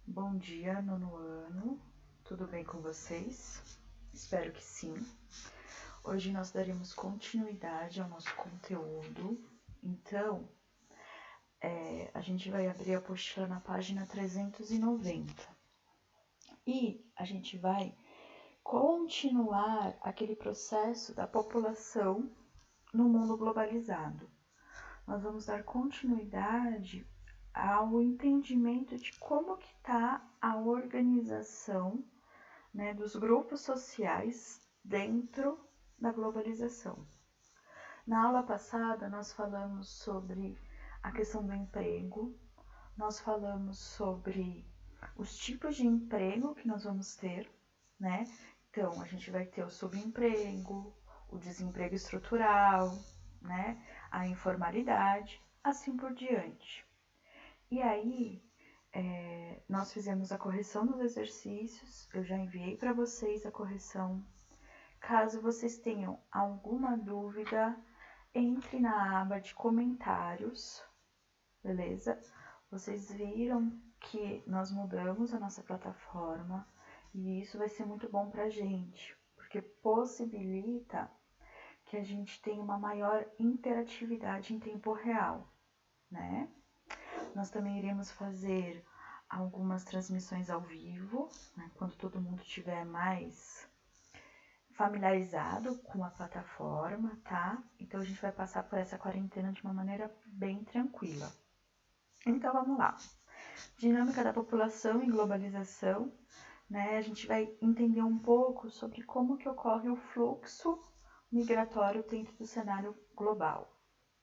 Bom dia, nono ano. Tudo bem com vocês? Espero que sim. Hoje nós daremos continuidade ao nosso conteúdo. Então, a gente vai abrir a apostila na página 390. E a gente vai continuar aquele processo da população no mundo globalizado. Nós vamos dar continuidade ao entendimento de como que está a organização, né, dos grupos sociais dentro da globalização. Na aula passada, nós falamos sobre a questão do emprego, nós falamos sobre os tipos de emprego que nós vamos ter, né? Então, a gente vai ter o subemprego, o desemprego estrutural, né? A informalidade, assim por diante. E aí, nós fizemos a correção dos exercícios, eu já enviei para vocês a correção. Caso vocês tenham alguma dúvida, entre na aba de comentários, beleza? Vocês viram que nós mudamos a nossa plataforma e isso vai ser muito bom pra gente, porque possibilita que a gente tenha uma maior interatividade em tempo real, né? Nós também iremos fazer algumas transmissões ao vivo, né, quando todo mundo estiver mais familiarizado com a plataforma, tá? Então a gente vai passar por essa quarentena de uma maneira bem tranquila. Então vamos lá. Dinâmica da população e globalização, né? A gente vai entender um pouco sobre como que ocorre o fluxo migratório dentro do cenário global.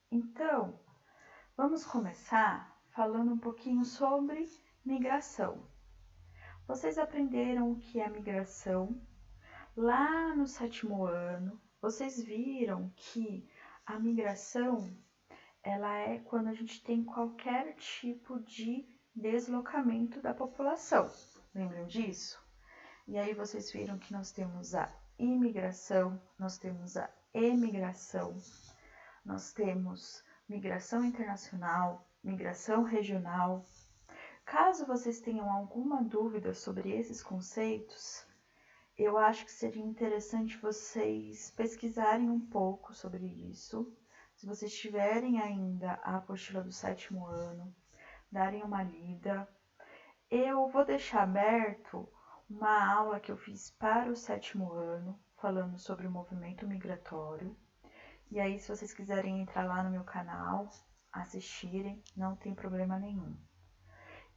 Então, vamos começar falando um pouquinho sobre migração. Vocês aprenderam o que é migração lá no 7º ano. Vocês viram que a migração, ela é quando a gente tem qualquer tipo de deslocamento da população. Lembram disso? E aí vocês viram que nós temos a imigração, nós temos a emigração, nós temos migração internacional, migração regional. Caso vocês tenham alguma dúvida sobre esses conceitos, eu acho que seria interessante vocês pesquisarem um pouco sobre isso. Se vocês tiverem ainda a apostila do 7º ano, darem uma lida. Eu vou deixar aberto uma aula que eu fiz para o 7º ano, falando sobre o movimento migratório. E aí, se vocês quiserem entrar lá no meu canal, assistirem, não tem problema nenhum.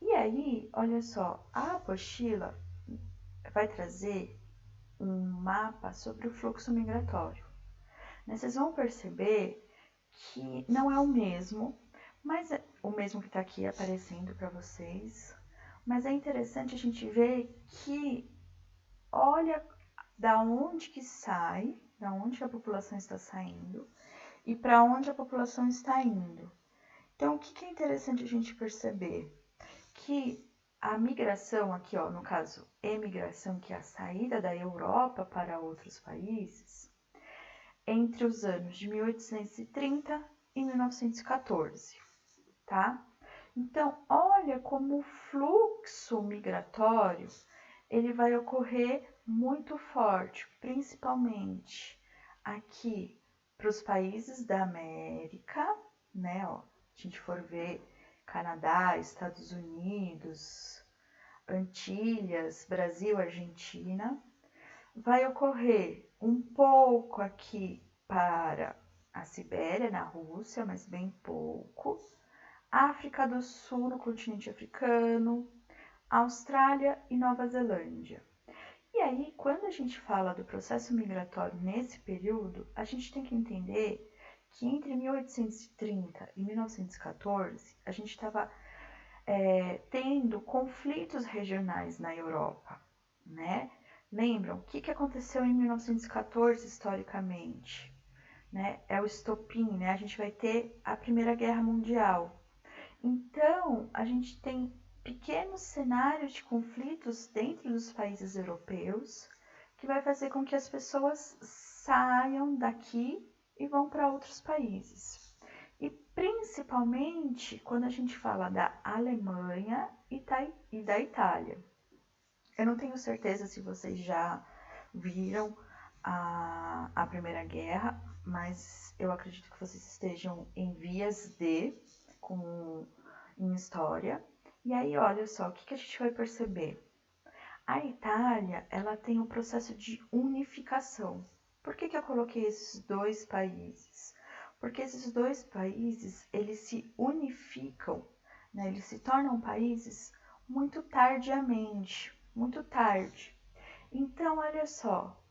E aí, olha só, a apostila vai trazer um mapa sobre o fluxo migratório. Vocês vão perceber que não é o mesmo, mas é o mesmo que está aqui aparecendo para vocês. Mas é interessante a gente ver que olha da onde que sai, da onde a população está saindo e para onde a população está indo. Então, o que é interessante a gente perceber? Que a migração aqui, ó, no caso, emigração, que é a saída da Europa para outros países, entre os anos de 1830 e 1914, tá? Então, olha como o fluxo migratório, ele vai ocorrer muito forte, principalmente aqui para os países da América, né? Ó, se a gente for ver Canadá, Estados Unidos, Antilhas, Brasil, Argentina, vai ocorrer um pouco aqui para a Sibéria, na Rússia, mas bem pouco, África do Sul, no continente africano, Austrália e Nova Zelândia. E aí, quando a gente fala do processo migratório nesse período, a gente tem que entender que entre 1830 e 1914, a gente estava tendo conflitos regionais na Europa, né? Lembram? O que aconteceu em 1914, historicamente? Né? É o estopim, né? A gente vai ter a Primeira Guerra Mundial. Então, a gente tem pequenos cenários de conflitos dentro dos países europeus que vai fazer com que as pessoas saiam daqui e vão para outros países. E principalmente quando a gente fala da Alemanha e da Itália. Eu não tenho certeza se vocês já viram a Primeira Guerra, mas eu acredito que vocês estejam em vias em história. E aí, olha só, o que a gente vai perceber? A Itália, ela tem um processo de unificação. Por que eu coloquei esses dois países? Porque esses dois países, eles se unificam, né? Eles se tornam países muito tardiamente, muito tarde. Então, olha só,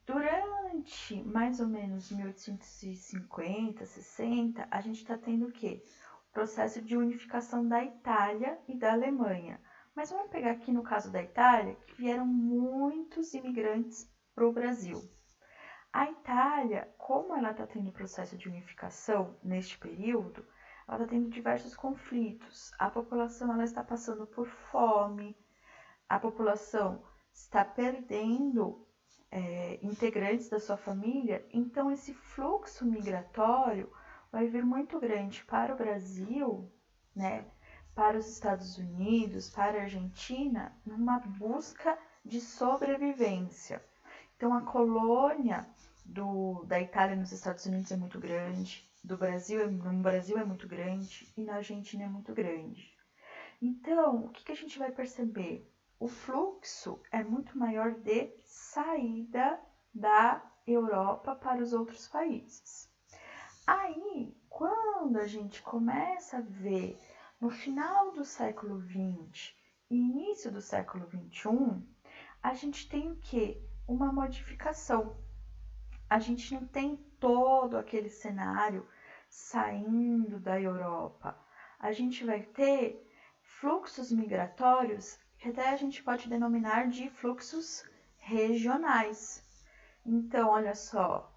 durante mais ou menos 1850, 60, a gente está tendo o quê? O processo de unificação da Itália e da Alemanha. Mas vamos pegar aqui no caso da Itália, que vieram muitos imigrantes para o Brasil. A Itália, como ela está tendo processo de unificação neste período, ela está tendo diversos conflitos. A população ela está passando por fome, a população está perdendo integrantes da sua família, então esse fluxo migratório vai vir muito grande para o Brasil, né, para os Estados Unidos, para a Argentina, numa busca de sobrevivência. Então a colônia da Itália nos Estados Unidos é muito grande, no Brasil é muito grande e na Argentina é muito grande. Então, o que a gente vai perceber? O fluxo é muito maior de saída da Europa para os outros países. Aí, quando a gente começa a ver no final do século XX e início do século XXI, a gente tem o quê? Uma modificação. A gente não tem todo aquele cenário saindo da Europa. A gente vai ter fluxos migratórios que até a gente pode denominar de fluxos regionais. Então, olha só,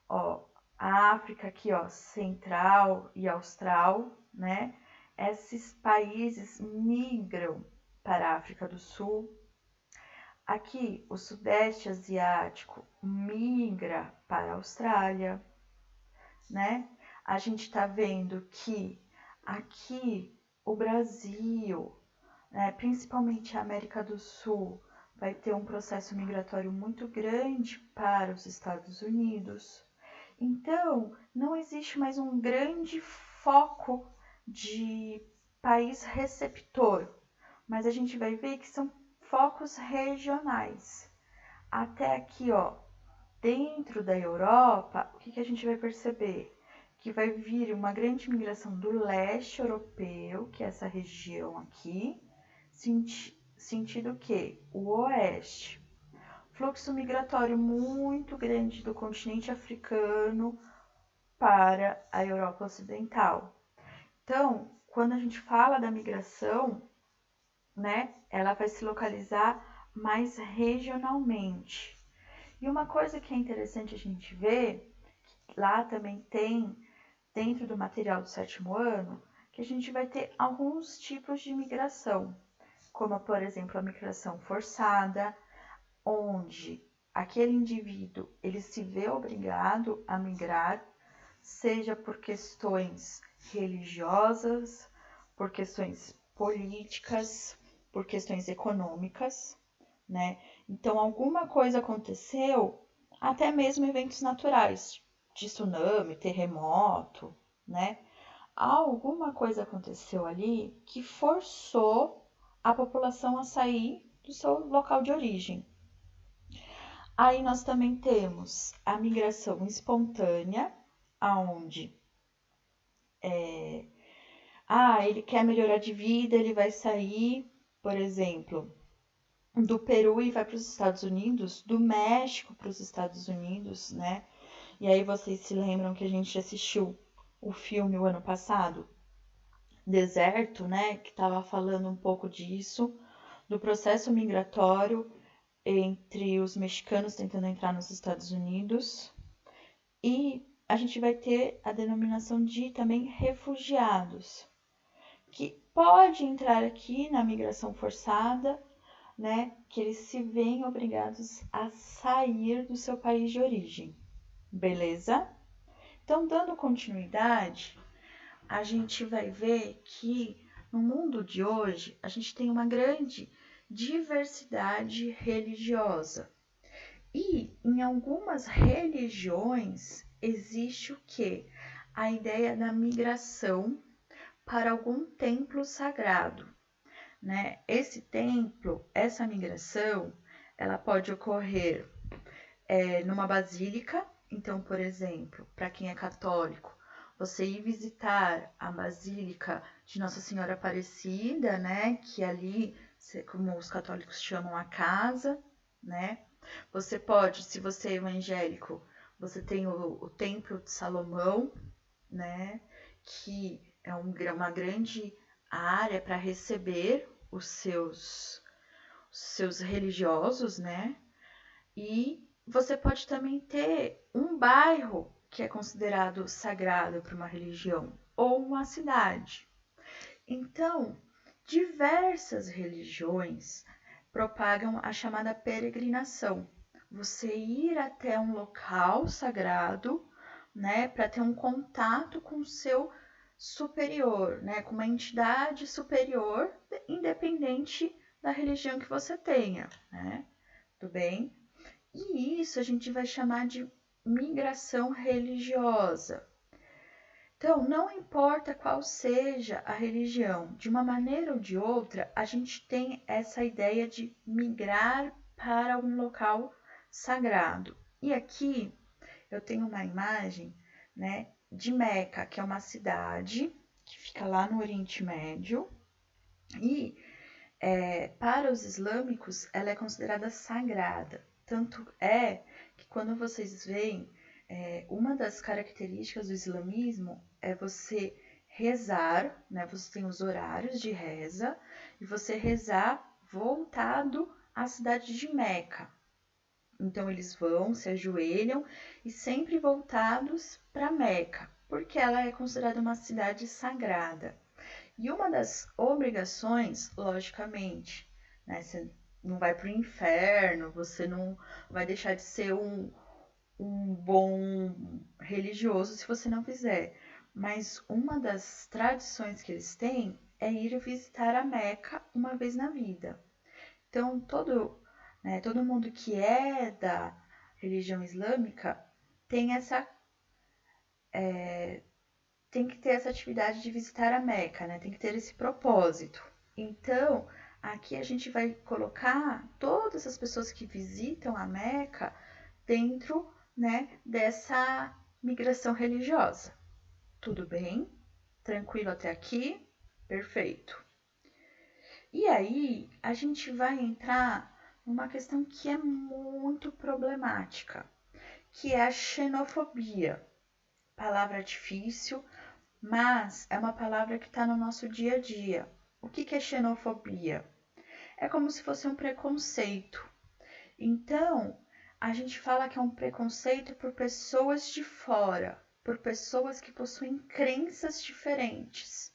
ó, a África aqui, ó, central e austral, né? Esses países migram para a África do Sul. Aqui, o Sudeste Asiático migra para a Austrália, né? A gente está vendo que aqui o Brasil, né, principalmente a América do Sul, vai ter um processo migratório muito grande para os Estados Unidos. Então, não existe mais um grande foco de país receptor, mas a gente vai ver que são focos regionais. Até aqui, ó, dentro da Europa, o que a gente vai perceber? Que vai vir uma grande migração do leste europeu, que é essa região aqui, sentido que o oeste. Fluxo migratório muito grande do continente africano para a Europa Ocidental. Então, quando a gente fala da migração, né, ela vai se localizar mais regionalmente. E uma coisa que é interessante a gente ver, lá também tem, dentro do material do 7º ano, que a gente vai ter alguns tipos de migração, como, por exemplo, a migração forçada, onde aquele indivíduo ele se vê obrigado a migrar, seja por questões religiosas, por questões políticas, por questões econômicas, né? Então, alguma coisa aconteceu, até mesmo eventos naturais, de tsunami, terremoto, né? Alguma coisa aconteceu ali que forçou a população a sair do seu local de origem. Aí nós também temos a migração espontânea, aonde ele quer melhorar de vida, ele vai sair, por exemplo, do Peru e vai para os Estados Unidos, do México para os Estados Unidos, né? E aí vocês se lembram que a gente assistiu o filme o ano passado, Deserto, né? Que estava falando um pouco disso, do processo migratório entre os mexicanos tentando entrar nos Estados Unidos. E a gente vai ter a denominação de também refugiados, que pode entrar aqui na migração forçada, né, que eles se veem obrigados a sair do seu país de origem. Beleza? Então, dando continuidade, a gente vai ver que no mundo de hoje a gente tem uma grande diversidade religiosa. E em algumas religiões existe o quê? A ideia da migração para algum templo sagrado, né? Esse templo, essa migração, ela pode ocorrer numa basílica. Então, por exemplo, para quem é católico, você ir visitar a Basílica de Nossa Senhora Aparecida, né? Que ali, como os católicos chamam, a casa, né? Você pode, se você é evangélico, você tem o Templo de Salomão, né? Que é uma grande área para receber os seus religiosos, né? E você pode também ter um bairro que é considerado sagrado para uma religião, ou uma cidade. Então, diversas religiões propagam a chamada peregrinação. Você ir até um local sagrado, né, para ter um contato com o seu superior, né, com uma entidade superior, independente da religião que você tenha, né? Tudo bem? E isso a gente vai chamar de migração religiosa. Então, não importa qual seja a religião, de uma maneira ou de outra, a gente tem essa ideia de migrar para um local sagrado. E aqui eu tenho uma imagem, né, de Meca, que é uma cidade que fica lá no Oriente Médio. E para os islâmicos, ela é considerada sagrada. Tanto é que quando vocês veem, uma das características do islamismo é você rezar, né? Você tem os horários de reza e você rezar voltado à cidade de Meca. Então eles vão, se ajoelham e sempre voltados para Meca, porque ela é considerada uma cidade sagrada. E uma das obrigações, logicamente, né, você não vai para o inferno, você não vai deixar de ser um bom religioso se você não fizer. Mas uma das tradições que eles têm é ir visitar a Meca uma vez na vida. Então, todo mundo que é da religião islâmica tem tem que ter essa atividade de visitar a Meca, né? Tem que ter esse propósito. Então, aqui a gente vai colocar todas as pessoas que visitam a Meca dentro, né, dessa migração religiosa. Tudo bem? Tranquilo até aqui? Perfeito. E aí, a gente vai entrar numa questão que é muito problemática, que é a xenofobia. Palavra difícil, mas é uma palavra que está no nosso dia a dia. O que é xenofobia? É como se fosse um preconceito. Então, a gente fala que é um preconceito por pessoas de fora, por pessoas que possuem crenças diferentes.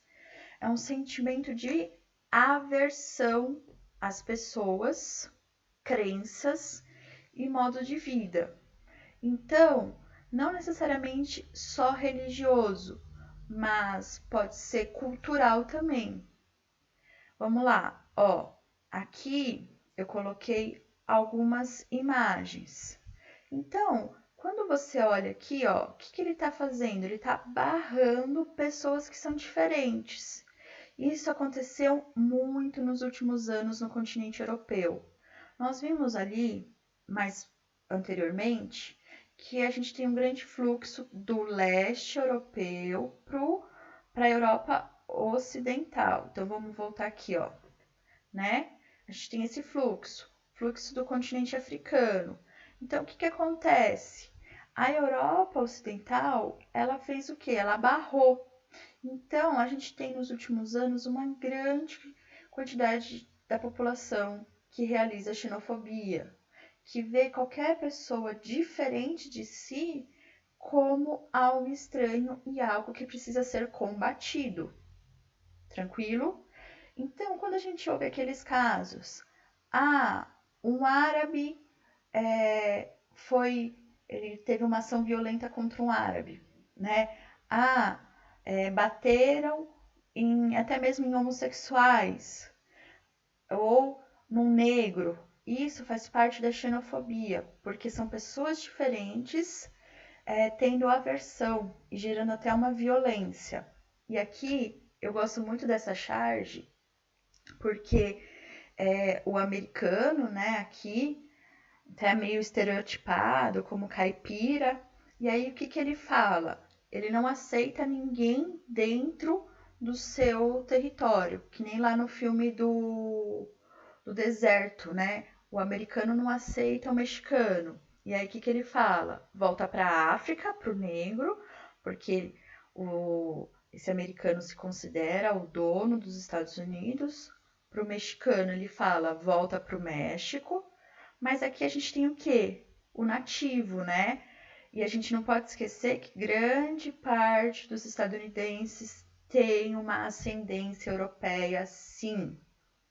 É um sentimento de aversão às pessoas, crenças e modo de vida. Então, não necessariamente só religioso, mas pode ser cultural também. Vamos lá, ó, aqui eu coloquei algumas imagens. Então, quando você olha aqui, ó, o que ele está fazendo? Ele está barrando pessoas que são diferentes. Isso aconteceu muito nos últimos anos no continente europeu. Nós vimos ali, mais anteriormente, que a gente tem um grande fluxo do leste europeu para a Europa ocidental. Então, vamos voltar aqui, ó, né? A gente tem esse fluxo do continente africano. Então, o que acontece? A Europa ocidental, ela fez o quê? Ela barrou. Então, a gente tem nos últimos anos uma grande quantidade da população que realiza xenofobia, que vê qualquer pessoa diferente de si como algo estranho e algo que precisa ser combatido. Tranquilo? Então, quando a gente ouve aqueles casos, um árabe ele teve uma ação violenta contra um árabe, né? bateram até mesmo em homossexuais ou num negro. Isso faz parte da xenofobia, porque são pessoas diferentes tendo aversão e gerando até uma violência. E aqui eu gosto muito dessa charge, porque o americano, né, aqui, até meio estereotipado como caipira, e aí o que ele fala? Ele não aceita ninguém dentro do seu território, que nem lá no filme do deserto, né? O americano não aceita o mexicano. E aí o que ele fala? Volta para a África, para o negro, porque esse americano se considera o dono dos Estados Unidos. Para o mexicano ele fala, volta para o México. Mas aqui a gente tem o quê? O nativo, né? E a gente não pode esquecer que grande parte dos estadunidenses tem uma ascendência europeia, sim,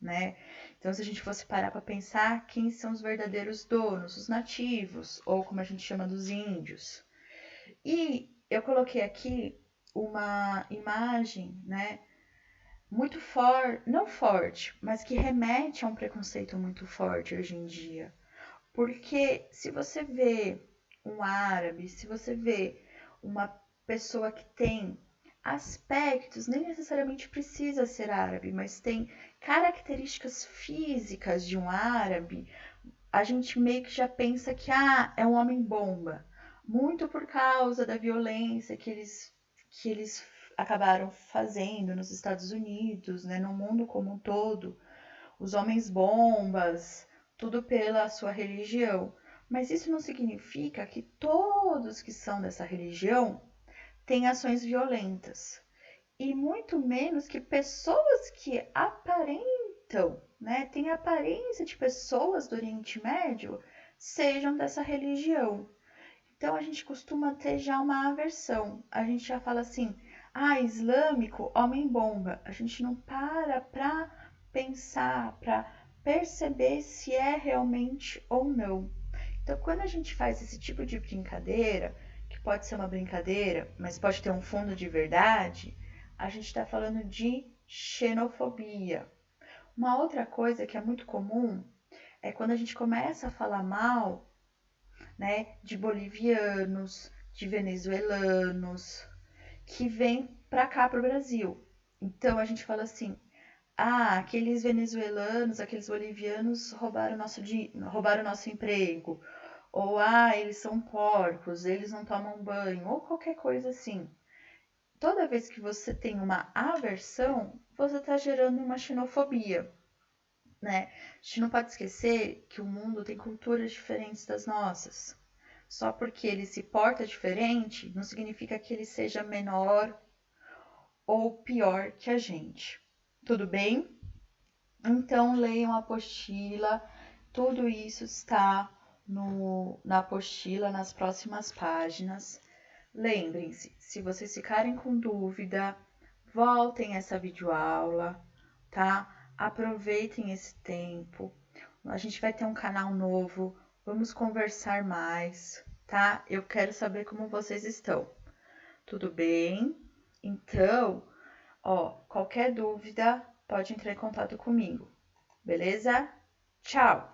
né? Então, se a gente fosse parar para pensar, quem são os verdadeiros donos? Os nativos, ou como a gente chama dos índios. E eu coloquei aqui uma imagem, né? Muito forte, não forte, mas que remete a um preconceito muito forte hoje em dia. Porque se você vê um árabe, se você vê uma pessoa que tem aspectos, nem necessariamente precisa ser árabe, mas tem características físicas de um árabe, a gente meio que já pensa que é um homem bomba. Muito por causa da violência que eles acabaram fazendo nos Estados Unidos, né, no mundo como um todo. Os homens bombas, tudo pela sua religião. Mas isso não significa que todos que são dessa religião têm ações violentas. E muito menos que pessoas que aparentam, né, têm aparência de pessoas do Oriente Médio, sejam dessa religião. Então a gente costuma ter já uma aversão. A gente já fala assim, islâmico, homem-bomba. A gente não para pensar, para perceber se é realmente ou não. Então, quando a gente faz esse tipo de brincadeira, que pode ser uma brincadeira, mas pode ter um fundo de verdade, a gente está falando de xenofobia. Uma outra coisa que é muito comum é quando a gente começa a falar mal, né, de bolivianos, de venezuelanos, que vêm para cá, para o Brasil. Então, a gente fala assim, aqueles venezuelanos, aqueles bolivianos roubaram nosso emprego. Ou, eles são porcos, eles não tomam banho, ou qualquer coisa assim. Toda vez que você tem uma aversão, você está gerando uma xenofobia, né? A gente não pode esquecer que o mundo tem culturas diferentes das nossas. Só porque ele se porta diferente, não significa que ele seja menor ou pior que a gente. Tudo bem? Então, leiam a apostila. Tudo isso está na apostila, nas próximas páginas. Lembrem-se, se vocês ficarem com dúvida, voltem essa videoaula, tá? Aproveitem esse tempo. A gente vai ter um canal novo, vamos conversar mais, tá? Eu quero saber como vocês estão. Tudo bem? Então, qualquer dúvida, pode entrar em contato comigo, beleza? Tchau!